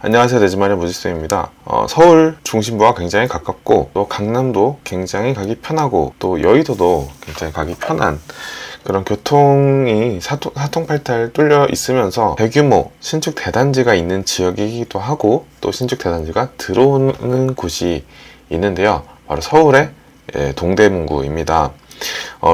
안녕하세요. 내집마련 무지쌤입니다. 서울 중심부와 굉장히 가깝고 또 강남도 굉장히 가기 편하고 또 여의도도 굉장히 가기 편한 그런 교통이 사통팔달 뚫려 있으면서 대규모 신축 대단지가 있는 지역이기도 하고 또 신축 대단지가 들어오는 곳이 있는데요. 바로 서울의 동대문구입니다.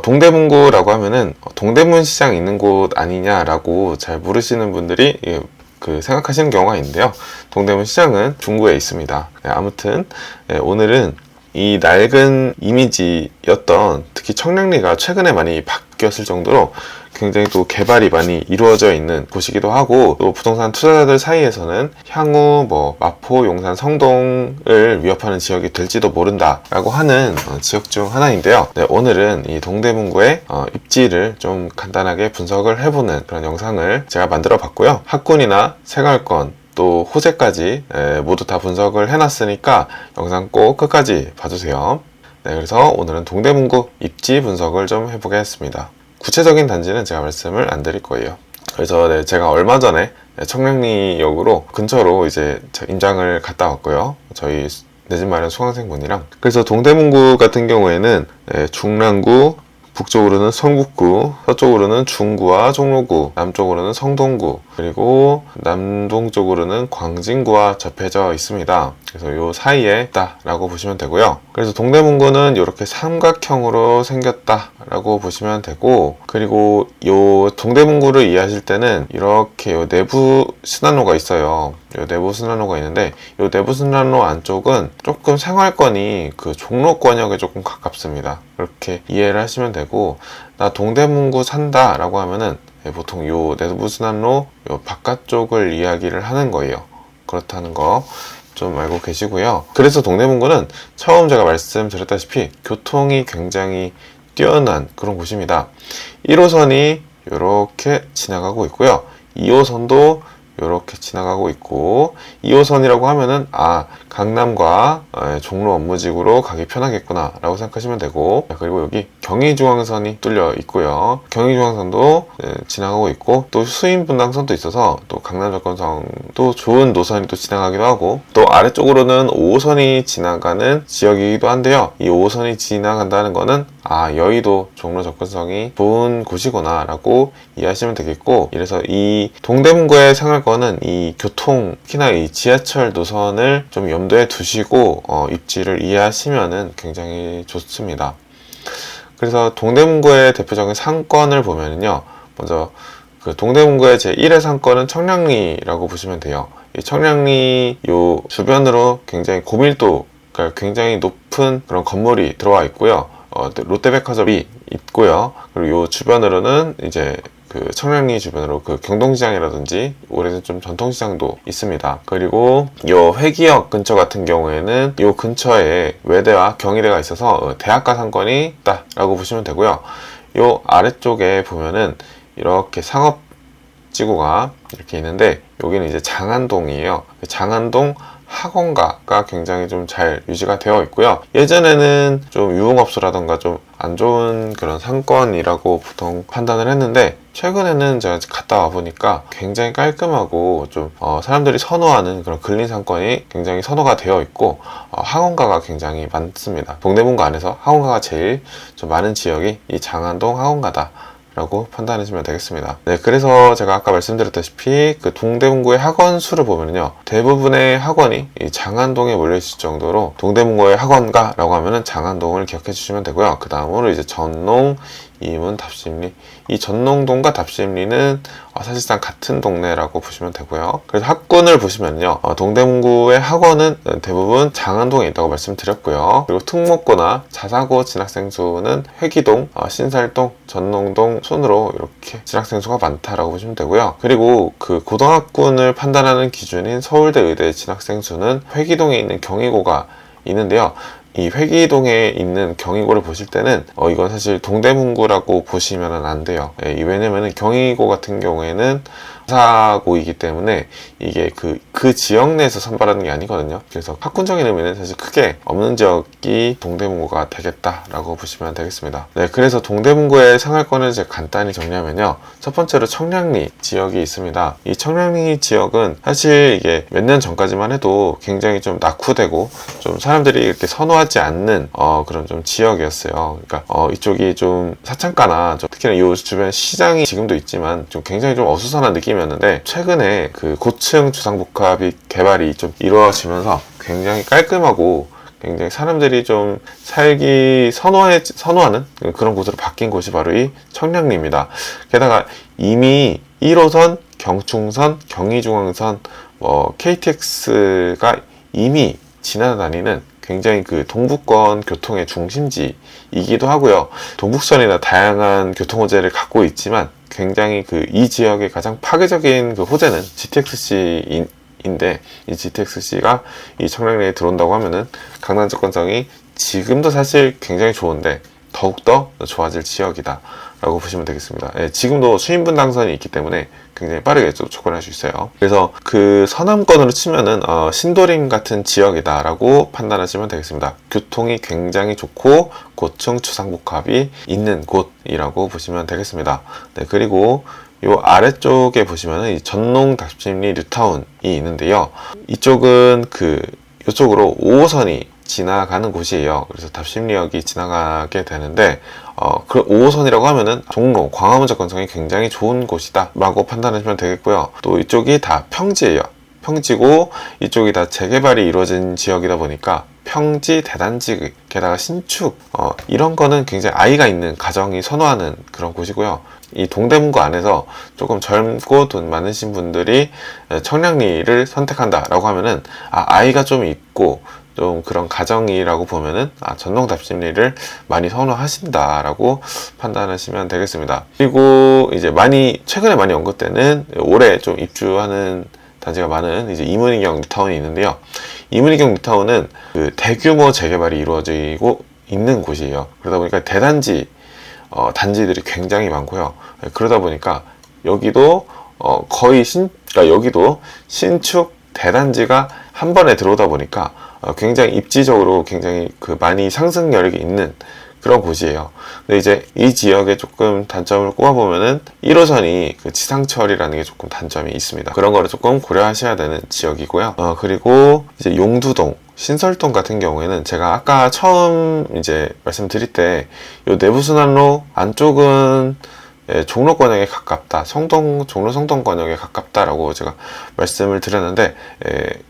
동대문구라고 하면은 동대문 시장 있는 곳 아니냐라고 잘 모르시는 분들이 생각하시는 경우가 있는데요. 동대문 시장은 중구에 있습니다. 아무튼 오늘은 이 낡은 이미지였던 특히 청량리가 최근에 많이 바뀌었을 정도로 굉장히 또 개발이 많이 이루어져 있는 곳이기도 하고 또 부동산 투자자들 사이에서는 향후 마포, 용산, 성동을 위협하는 지역이 될지도 모른다 라고 하는 지역 중 하나인데요. 오늘은 이 동대문구의 입지를 좀 간단하게 분석을 해보는 그런 영상을 제가 만들어 봤고요. 학군이나 생활권 또 호재까지 모두 다 분석을 해놨으니까 영상 꼭 끝까지 봐주세요. 그래서 오늘은 동대문구 입지 분석을 좀 해보겠습니다. 구체적인 단지는 제가 말씀을 안 드릴 거예요. 그래서 제가 얼마 전에 청량리역으로 근처로 이제 임장을 갔다 왔고요. 저희 내집마련 수강생분이랑. 그래서 동대문구 같은 경우에는 중랑구, 북쪽으로는 성북구, 서쪽으로는 중구와 종로구, 남쪽으로는 성동구, 그리고 남동쪽으로는 광진구와 접해져 있습니다. 그래서 요 사이에 있다라고 보시면 되고요. 그래서 동대문구는 이렇게 삼각형으로 생겼다라고 보시면 되고, 그리고 요 동대문구를 이해하실 때는 이렇게 요 내부 순환로가 있어요. 요 내부 순환로가 있는데 요 내부 순환로 안쪽은 조금 생활권이 종로권역에 조금 가깝습니다. 그렇게 이해를 하시면 되고, 나 동대문구 산다 라고 하면은 보통 요 내부 순환로 요 바깥쪽을 이야기를 하는 거예요. 그렇다는 거 좀 알고 계시고요. 그래서 동대문구는 처음 제가 말씀드렸다시피 교통이 굉장히 뛰어난 그런 곳입니다. 1호선이 이렇게 지나가고 있고요. 2호선도 이렇게 지나가고 있고, 2호선이라고 하면은 강남과 종로 업무직으로 가기 편하겠구나 라고 생각하시면 되고, 그리고 여기 경의중앙선이 뚫려 있고요. 경의중앙선도 지나가고 있고, 또 수인분당선도 있어서 또 강남접근성도 좋은 노선이 또 지나가기도 하고, 또 아래쪽으로는 5호선이 지나가는 지역이기도 한데요. 이 5호선이 지나간다는 거는 여의도 종로 접근성이 좋은 곳이구나 라고 이해하시면 되겠고, 이래서 이 동대문구의 생활권은 이 교통, 특히나 이 지하철 노선을 좀 염두에 두시고 입지를 이해하시면 굉장히 좋습니다. 그래서 동대문구의 대표적인 상권을 보면요, 먼저 동대문구의 제1의 상권은 청량리라고 보시면 돼요. 이 청량리 요 주변으로 굉장히 고밀도, 그러니까 굉장히 높은 그런 건물이 들어와 있고요. 롯데백화점이 있고요. 그리고 요 주변으로는 이제 청량리 주변으로 경동시장이라든지 오래된 좀 전통시장도 있습니다. 그리고 요 회기역 근처 같은 경우에는 요 근처에 외대와 경희대가 있어서 대학가 상권이 있다라고 보시면 되고요. 요 아래쪽에 보면은 이렇게 상업지구가 이렇게 있는데 여기는 이제 장안동이에요. 장안동 학원가가 굉장히 좀 잘 유지가 되어 있고요. 예전에는 좀 유흥업소라던가 좀 안 좋은 그런 상권이라고 보통 판단을 했는데, 최근에는 제가 갔다 와 보니까 굉장히 깔끔하고 좀 사람들이 선호하는 그런 근린 상권이 굉장히 선호가 되어 있고, 학원가가 굉장히 많습니다. 동대문구 안에서 학원가가 제일 좀 많은 지역이 이 장안동 학원가다 라고 판단하시면 되겠습니다. 그래서 제가 아까 말씀드렸다시피 동대문구의 학원 수를 보면요, 대부분의 학원이 이 장안동에 몰려있을 정도로 동대문구의 학원가 라고 하면은 장안동을 기억해 주시면 되고요. 그 다음으로 이제 전농, 이문, 답심리, 이 전농동과 답심리는 사실상 같은 동네라고 보시면 되고요. 그래서 학군을 보시면요, 동대문구의 학원은 대부분 장안동에 있다고 말씀드렸고요. 그리고 특목고나 자사고 진학생 수는 회기동, 신살동, 전농동 순으로 이렇게 진학생 수가 많다라고 보시면 되고요. 그리고 고등학군을 판단하는 기준인 서울대 의대 진학생 수는 회기동에 있는 경희고가 있는데요. 이 회기동에 있는 경희고를 보실 때는 이건 사실 동대문구라고 보시면 안 돼요. 왜냐면은 경희고 같은 경우에는 사고이기 때문에 이게 그 지역 내에서 선발하는 게 아니거든요. 그래서 학군적인 의미는 사실 크게 없는 지역이 동대문구가 되겠다라고 보시면 되겠습니다. 네, 그래서 동대문구의 생활권을 이제 간단히 정리하면요. 첫 번째로 청량리 지역이 있습니다. 이 청량리 지역은 사실 이게 몇 년 전까지만 해도 굉장히 좀 낙후되고 좀 사람들이 이렇게 선호하지 않는 그런 좀 지역이었어요. 그러니까 이쪽이 좀 사창가나 특히나 이 주변 시장이 지금도 있지만 좀 굉장히 좀 어수선한 느낌이었는데 최근에 그 고층 주상복합이 개발이 좀 이루어지면서 굉장히 깔끔하고 굉장히 사람들이 좀 살기 선호하는 그런 곳으로 바뀐 곳이 바로 이 청량리입니다. 게다가 이미 1호선, 경충선, 경의중앙선, KTX가 이미 지나다니는 굉장히 그 동부권 교통의 중심지이기도 하고요. 동북선이나 다양한 교통 호재를 갖고 있지만 굉장히 이 지역의 가장 파괴적인 그 호재는 GTX-C인데 이 GTX-C가 이 청량리에 들어온다고 하면은 강남 접근성이 지금도 사실 굉장히 좋은데 더욱더 좋아질 지역이다 라고 보시면 되겠습니다. 예, 지금도 수인분 당선이 있기 때문에 굉장히 빠르게 접근할 수 있어요. 그래서 그 서남권으로 치면은 신도림 같은 지역이다 라고 판단하시면 되겠습니다. 교통이 굉장히 좋고 고층 주상복합이 있는 곳이라고 보시면 되겠습니다. 네, 그리고 요 아래쪽에 보시면은 이 전농 답심리 뉴타운이 있는데요. 이쪽은 이쪽으로 5호선이 지나가는 곳이에요. 그래서 답심리역이 지나가게 되는데 그 5호선이라고 하면은 종로, 광화문 접근성이 굉장히 좋은 곳이다 라고 판단하시면 되겠고요. 또 이쪽이 다 평지예요. 평지고 이쪽이 다 재개발이 이루어진 지역이다 보니까 평지, 대단지, 게다가 신축 이런 거는 굉장히 아이가 있는 가정이 선호하는 그런 곳이고요. 이 동대문구 안에서 조금 젊고 돈 많으신 분들이 청량리를 선택한다 라고 하면은 아이가 좀 있고 좀 그런 가정이라고 보면은 전농 답심리를 많이 선호하신다 라고 판단하시면 되겠습니다. 그리고 이제 최근에 많이 언급되는 올해 좀 입주하는 단지가 많은 이제 이문희경 뉴타운이 있는데요. 이문희경 뉴타운은 그 대규모 재개발이 이루어지고 있는 곳이에요. 그러다 보니까 대단지 단지들이 굉장히 많고요. 그러다 보니까 여기도 그러니까 여기도 신축 대단지가 한 번에 들어오다 보니까 굉장히 입지적으로 굉장히 많이 상승 여력이 있는 그런 곳이에요. 근데 이제 이 지역에 조금 단점을 꼽아보면은 1호선이 지상철이라는 게 조금 단점이 있습니다. 그런 거를 조금 고려하셔야 되는 지역이고요. 그리고 이제 용두동, 신설동 같은 경우에는 제가 아까 처음 이제 말씀드릴 때 요 내부순환로 안쪽은 종로권역에 가깝다, 종로 성동 권역에 가깝다라고 제가 말씀을 드렸는데,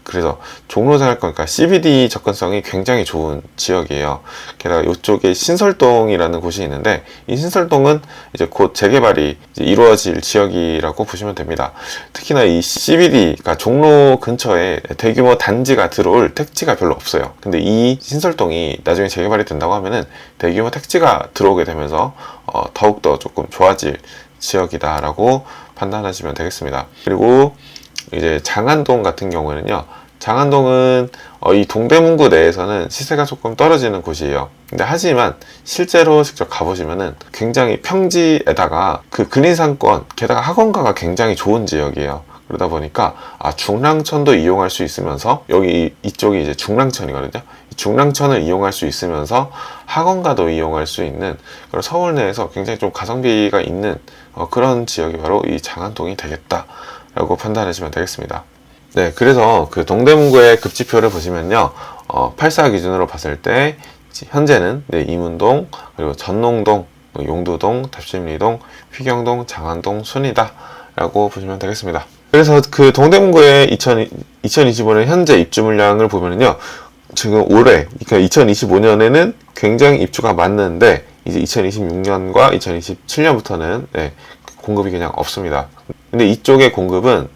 그래서 종로생활권, 그러니까 CBD 접근성이 굉장히 좋은 지역이에요. 게다가 이쪽에 신설동이라는 곳이 있는데, 이 신설동은 이제 곧 재개발이 이제 이루어질 지역이라고 보시면 됩니다. 특히나 이 CBD가 종로 근처에 대규모 단지가 들어올 택지가 별로 없어요. 근데 이 신설동이 나중에 재개발이 된다고 하면은 대규모 택지가 들어오게 되면서 더욱더 조금 좋아질 지역이다 라고 판단하시면 되겠습니다. 그리고 이제 장안동 같은 경우에는요, 장안동은 이 동대문구 내에서는 시세가 조금 떨어지는 곳이에요. 근데 하지만 실제로 직접 가보시면은 굉장히 평지에다가 근인상권, 게다가 학원가가 굉장히 좋은 지역이에요. 그러다 보니까 중랑천도 이용할 수 있으면서 이쪽이 이제 중랑천이거든요. 중랑천을 이용할 수 있으면서 학원가도 이용할 수 있는 그런 서울 내에서 굉장히 좀 가성비가 있는 그런 지역이 바로 이 장안동이 되겠다라고 판단하시면 되겠습니다. 네, 그래서 동대문구의 급지표를 보시면요, 84 기준으로 봤을 때 현재는 이문동, 그리고 전농동, 용두동, 답심리동, 휘경동, 장안동 순이다 라고 보시면 되겠습니다. 그래서 동대문구의 2025년 현재 입주 물량을 보면요, 지금 올해, 그러니까 2025년에는 굉장히 입주가 많는데 이제 2026년과 2027년부터는 공급이 그냥 없습니다. 근데 이쪽의 공급은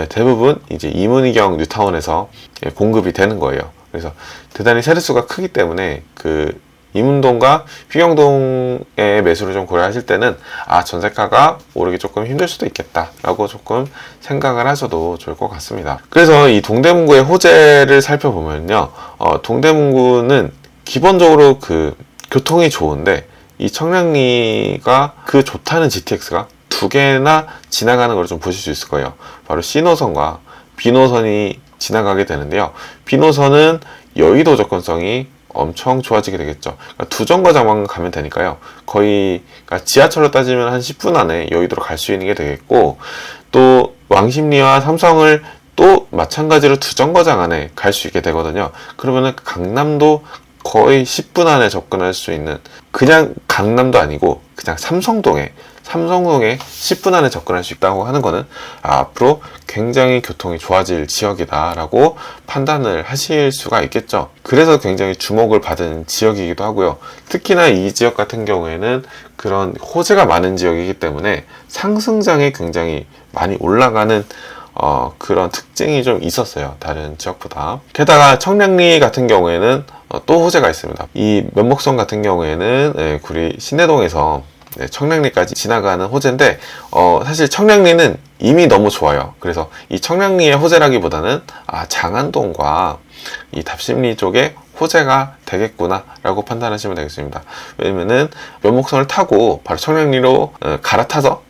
대부분 이제 이문희경 뉴타운에서 공급이 되는 거예요. 그래서 대단히 세대수가 크기 때문에 이문동과 휘경동의 매수를 좀 고려하실 때는 전세가가 오르기 조금 힘들 수도 있겠다 라고 조금 생각을 하셔도 좋을 것 같습니다. 그래서 이 동대문구의 호재를 살펴보면요, 동대문구는 기본적으로 교통이 좋은데 이 청량리가 좋다는 GTX가 두 개나 지나가는 걸 좀 보실 수 있을 거예요. 바로 C노선과 B노선이 지나가게 되는데요. B노선은 여의도 접근성이 엄청 좋아지게 되겠죠. 그러니까 두 정거장만 가면 되니까요. 거의 그러니까 지하철로 따지면 한 10분 안에 여의도로 갈 수 있는 게 되겠고, 또 왕십리와 삼성을 또 마찬가지로 두 정거장 안에 갈 수 있게 되거든요. 그러면은 강남도 거의 10분 안에 접근할 수 있는, 그냥 강남도 아니고 그냥 삼성동에 10분 안에 접근할 수 있다고 하는 거는 앞으로 굉장히 교통이 좋아질 지역이다라고 판단을 하실 수가 있겠죠. 그래서 굉장히 주목을 받은 지역이기도 하고요. 특히나 이 지역 같은 경우에는 그런 호재가 많은 지역이기 때문에 상승장에 굉장히 많이 올라가는 그런 특징이 좀 있었어요. 다른 지역보다. 게다가 청량리 같은 경우에는 또 호재가 있습니다. 이 면목선 같은 경우에는 구리 신내동에서 청량리까지 지나가는 호재인데, 사실 청량리는 이미 너무 좋아요. 그래서 이 청량리의 호재라기보다는 장안동과 이 답심리 쪽에 호재가 되겠구나 라고 판단하시면 되겠습니다. 왜냐면은 면목선을 타고 바로 청량리로 갈아타서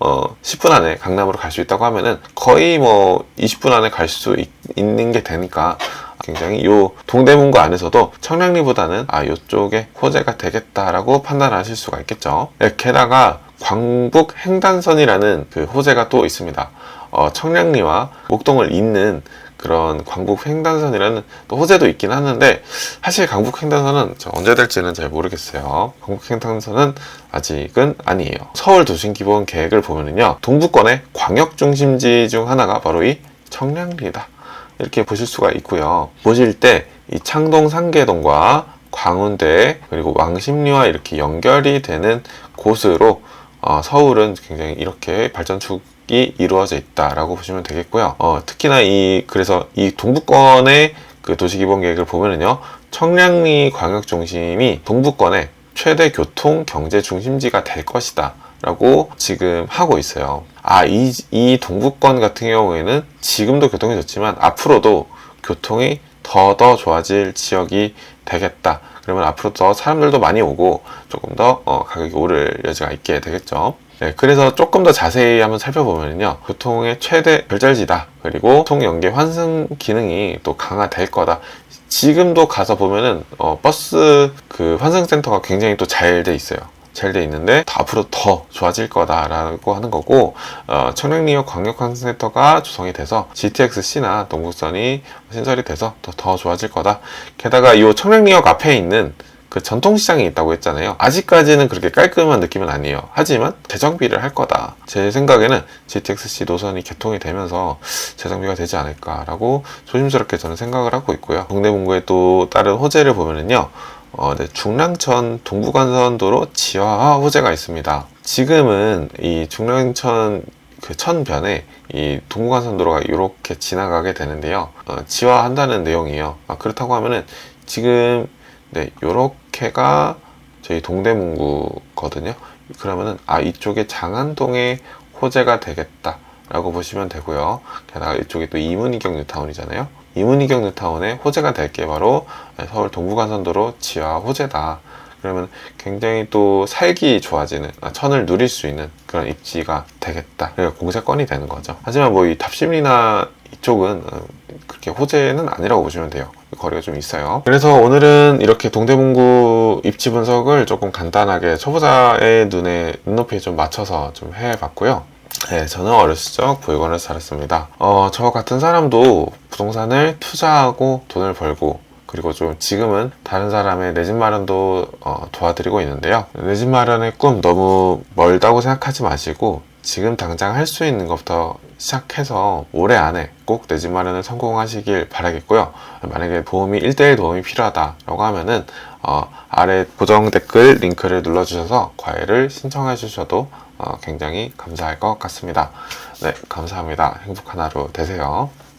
10분 안에 강남으로 갈 수 있다고 하면은 거의 뭐 20분 안에 갈 수 있는 게 되니까 굉장히 요 동대문구 안에서도 청량리보다는 요쪽에 호재가 되겠다라고 판단하실 수가 있겠죠. 게다가 광북 횡단선이라는 그 호재가 또 있습니다. 청량리와 목동을 잇는 그런 광북 횡단선이라는 또 호재도 있긴 하는데, 사실 광북 횡단선은 언제 될지는 잘 모르겠어요. 광북 횡단선은 아직은 아니에요. 서울 도심 기본 계획을 보면은요, 동부권의 광역 중심지 중 하나가 바로 이 청량리다, 이렇게 보실 수가 있고요. 보실 때 이 창동 상계동과 광운대 그리고 왕십리와 이렇게 연결이 되는 곳으로 서울은 굉장히 이렇게 발전축이 이루어져 있다라고 보시면 되겠고요. 특히나 그래서 이 동부권의 그 도시기본계획을 보면은요, 청량리 광역중심이 동부권의 최대 교통 경제 중심지가 될 것이다 라고 지금 하고 있어요. 이 동부권 같은 경우에는 지금도 교통이 좋지만 앞으로도 교통이 더 좋아질 지역이 되겠다. 그러면 앞으로 더 사람들도 많이 오고 조금 더 가격이 오를 여지가 있게 되겠죠. 네, 그래서 조금 더 자세히 한번 살펴보면요, 교통의 최대 별잘지다, 그리고 교통 연계 환승 기능이 또 강화될 거다. 지금도 가서 보면은 버스 그 환승센터가 굉장히 또 잘 돼 있어요. 잘 돼 있는데 앞으로 더 좋아질 거다라고 하는 거고, 청량리역 광역환승센터가 조성이 돼서 GTX-C나 동북선이 신설이 돼서 더 좋아질 거다. 게다가 이 청량리역 앞에 있는 그 전통시장이 있다고 했잖아요. 아직까지는 그렇게 깔끔한 느낌은 아니에요. 하지만 재정비를 할 거다. 제 생각에는 GTX-C 노선이 개통이 되면서 재정비가 되지 않을까라고 조심스럽게 저는 생각을 하고 있고요. 동대문구의 또 다른 호재를 보면은요, 중랑천 동부간선도로 지하화 호재가 있습니다. 지금은 이 중랑천 그 천변에 이 동부간선도로가 이렇게 지나가게 되는데요, 지하화한다는 내용이에요. 그렇다고 하면은 지금 요렇게가 저희 동대문구거든요. 그러면은 이쪽에 장안동에 호재가 되겠다 라고 보시면 되고요. 게다가 이쪽에 또 이문희경 뉴타운이잖아요. 이문희경 뉴타운에 호재가 될 게 바로 서울 동부간선도로 지하 호재다. 그러면 굉장히 또 살기 좋아지는, 천을 누릴 수 있는 그런 입지가 되겠다. 그러니까 공세권이 되는 거죠. 하지만 뭐 이 답심리나 이쪽은 그렇게 호재는 아니라고 보시면 돼요. 거리가 좀 있어요. 그래서 오늘은 이렇게 동대문구 입지 분석을 조금 간단하게 초보자의 눈높이에 좀 맞춰서 좀 해봤고요. 네, 저는 어렸을 적 보육원에서 자랐습니다. 저 같은 사람도 부동산을 투자하고 돈을 벌고, 그리고 좀 지금은 다른 사람의 내 집 마련도 도와드리고 있는데요. 내 집 마련의 꿈 너무 멀다고 생각하지 마시고 지금 당장 할 수 있는 것부터 시작해서 올해 안에 꼭 내 집 마련을 성공하시길 바라겠고요. 만약에 도움이 1:1 도움이 필요하다라고 하면은 아래 고정 댓글 링크를 눌러주셔서 과외를 신청해 주셔도 굉장히 감사할 것 같습니다. 네, 감사합니다. 행복한 하루 되세요.